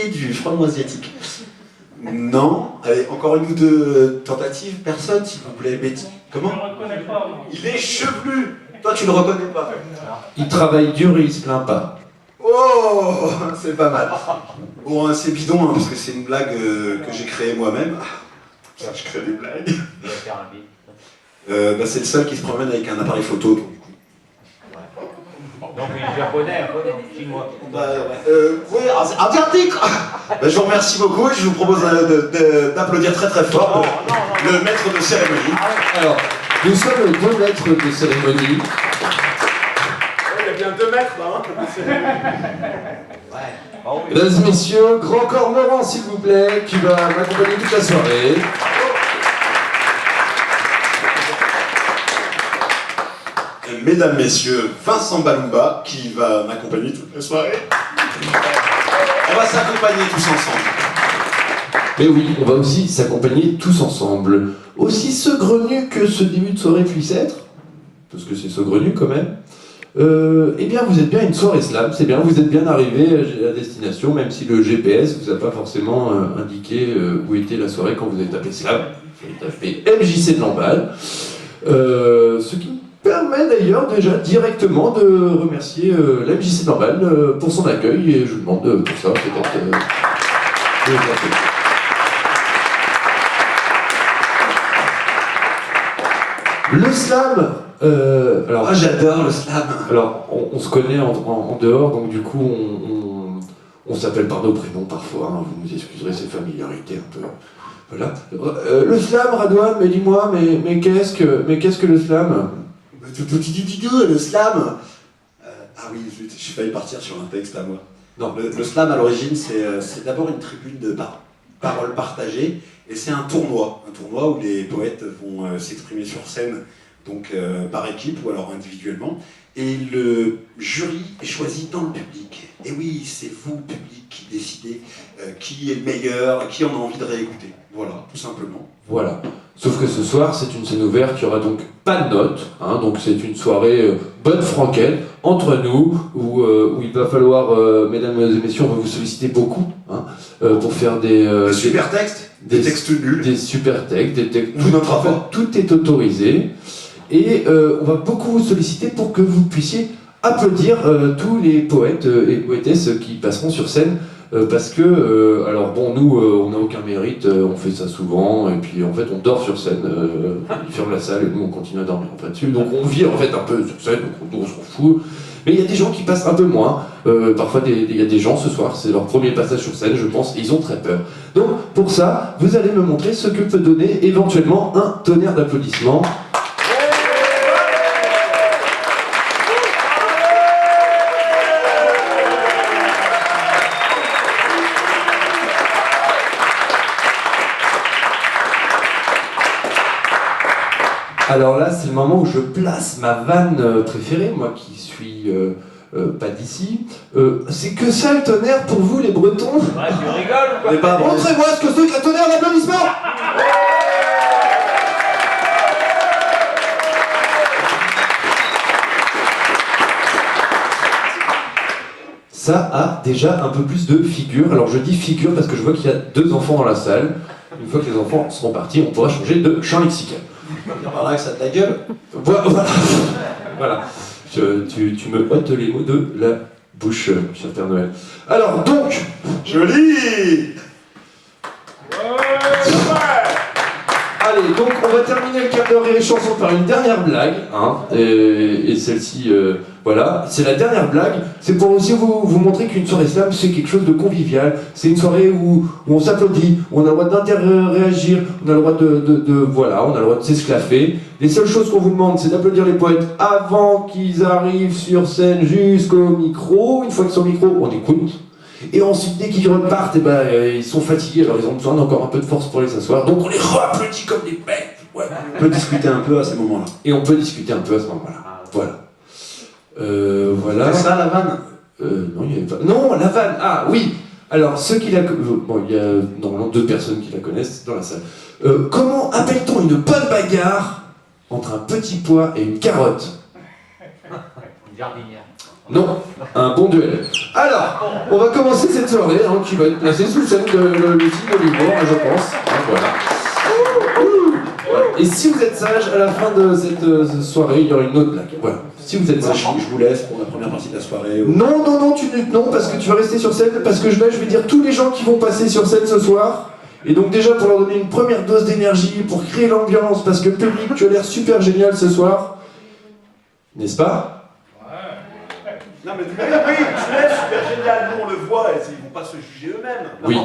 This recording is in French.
qualité du fromage asiatique. Non. Allez, encore une ou deux tentatives. Personne, s'il vous plaît. Betty. Comment? Je ne reconnais pas. Il est chevelu. Toi, tu le reconnais pas. Il travaille dur et il se plaint pas. Oh, c'est pas mal. Bon, c'est bidon, hein, parce que c'est une blague que j'ai créée moi-même. Ça, je crée des blagues. Il va faire un bide. C'est le seul qui se promène avec un appareil photo. Donc, du coup. Donc il est japonais, un peu, non, chinois. Oui, asiatique. Je vous remercie beaucoup et je vous propose d'applaudir très très fort le maître de cérémonie. Alors, nous sommes 2 maîtres de cérémonie. Il y a bien 2 mètres là. Mesdames et messieurs, Grand Cormoran, s'il vous plaît, qui va m'accompagner toute la soirée. Mesdames, messieurs, Vincent Balumba qui va m'accompagner toute la soirée. On va s'accompagner tous ensemble. Mais oui, on va aussi s'accompagner tous ensemble. Aussi saugrenu que ce début de soirée puisse être, parce que c'est saugrenu quand même, eh bien vous êtes bien une soirée slam, c'est bien, vous êtes bien arrivé à destination, même si le GPS vous a pas forcément indiqué où était la soirée quand vous avez tapé slam. Vous avez tapé MJC de Lamballe. Ce qui permet d'ailleurs déjà directement de remercier la MJC de Lamballe pour son accueil, et je vous demande pour ça peut-être de l'applaudir. Le slam, alors j'adore le slam. Alors on se connaît en dehors, donc du coup on s'appelle par nos prénoms parfois, hein, vous nous excuserez ces familiarités un peu. Voilà. Le slam, Radouane, mais dis-moi, mais qu'est-ce que le slam? Le slam. Ah oui, j'ai failli partir sur un texte à moi. Non, le slam à l'origine, c'est d'abord une tribune de paroles partagées, et c'est un tournoi où les poètes vont s'exprimer sur scène, donc par équipe ou alors individuellement, et le jury est choisi dans le public. Et oui, c'est vous, public, qui décidez qui est le meilleur, qui on a envie de réécouter. Voilà, tout simplement. Voilà. Sauf que ce soir, c'est une scène ouverte, il n'y aura donc pas de notes, hein, donc c'est une soirée bonne franquette, entre nous, où il va falloir, mesdames et messieurs, on va vous solliciter beaucoup, hein, pour faire des super textes, des textes nuls, des super textes, des textes, en fait, tout est autorisé, et on va beaucoup vous solliciter pour que vous puissiez applaudir tous les poètes et poétesses qui passeront sur scène. Parce que, alors bon, nous, on n'a aucun mérite, on fait ça souvent, et puis en fait, on dort sur scène, ils ferment la salle, et nous, on continue à dormir en fait dessus. Donc on vit en fait un peu sur scène, donc on s'en fout. Mais il y a des gens qui passent un peu moins, parfois il y a des gens ce soir, c'est leur premier passage sur scène, je pense, et ils ont très peur. Donc pour ça, vous allez me montrer ce que peut donner éventuellement un tonnerre d'applaudissements. Alors là, c'est le moment où je place ma vanne préférée, moi qui suis pas d'ici. C'est que ça le tonnerre pour vous, les Bretons? Ouais, tu rigoles ou quoi? Montrez-moi ce que c'est que le tonnerre d'applaudissement! Ça a déjà un peu plus de figure. Alors je dis figure parce que je vois qu'il y a 2 enfants dans la salle. Une fois que les enfants seront partis, on pourra changer de champ lexical. Il y aura que ça de la gueule. Voilà. Voilà. Tu me ôtes les mots de la bouche, cher Père Noël. Alors donc, je lis. Allez, donc on va terminer le quart d'heure et les chansons par une dernière blague, hein, et celle-ci, voilà, c'est la dernière blague, c'est pour aussi vous montrer qu'une soirée slam, c'est quelque chose de convivial, c'est une soirée où on s'applaudit, où on a le droit d'interréagir, on a le droit voilà, on a le droit de s'esclaffer. Les seules choses qu'on vous demande, c'est d'applaudir les poètes avant qu'ils arrivent sur scène jusqu'au micro. Une fois qu'ils sont au micro, on écoute. Et ensuite, dès qu'ils repartent, ils sont fatigués, alors ils ont besoin d'encore un peu de force pour les asseoir. Donc on les re-applaudit comme des bêtes. Ouais. On peut discuter un peu à ces moments-là. Et on peut discuter un peu à ce moment-là. Voilà. Voilà. C'est ça la vanne? Non, il y avait pas. Non, la vanne. Ah oui. Alors ceux qui la bon, il y a normalement 2 personnes qui la connaissent dans la salle. Comment appelle-t-on une bonne bagarre entre un petit pois et une carotte? Une jardinière. Non, un bon duel. Alors, on va commencer cette soirée qui va être placée sous le thème de l'outil de l'humour, je pense. Voilà. Et si vous êtes sage, à la fin de cette soirée, il y aura une autre blague. Voilà. Si vous êtes sage. Je vous laisse pour la première partie de la soirée. Non, parce que tu vas rester sur scène, parce que je vais dire tous les gens qui vont passer sur scène ce soir. Et donc déjà pour leur donner une première dose d'énergie, pour créer l'ambiance, parce que public, tu as l'air super génial ce soir. N'est-ce pas? Non mais oui, tu es super génial, nous on le voit, et ils vont pas se juger eux-mêmes. Oui.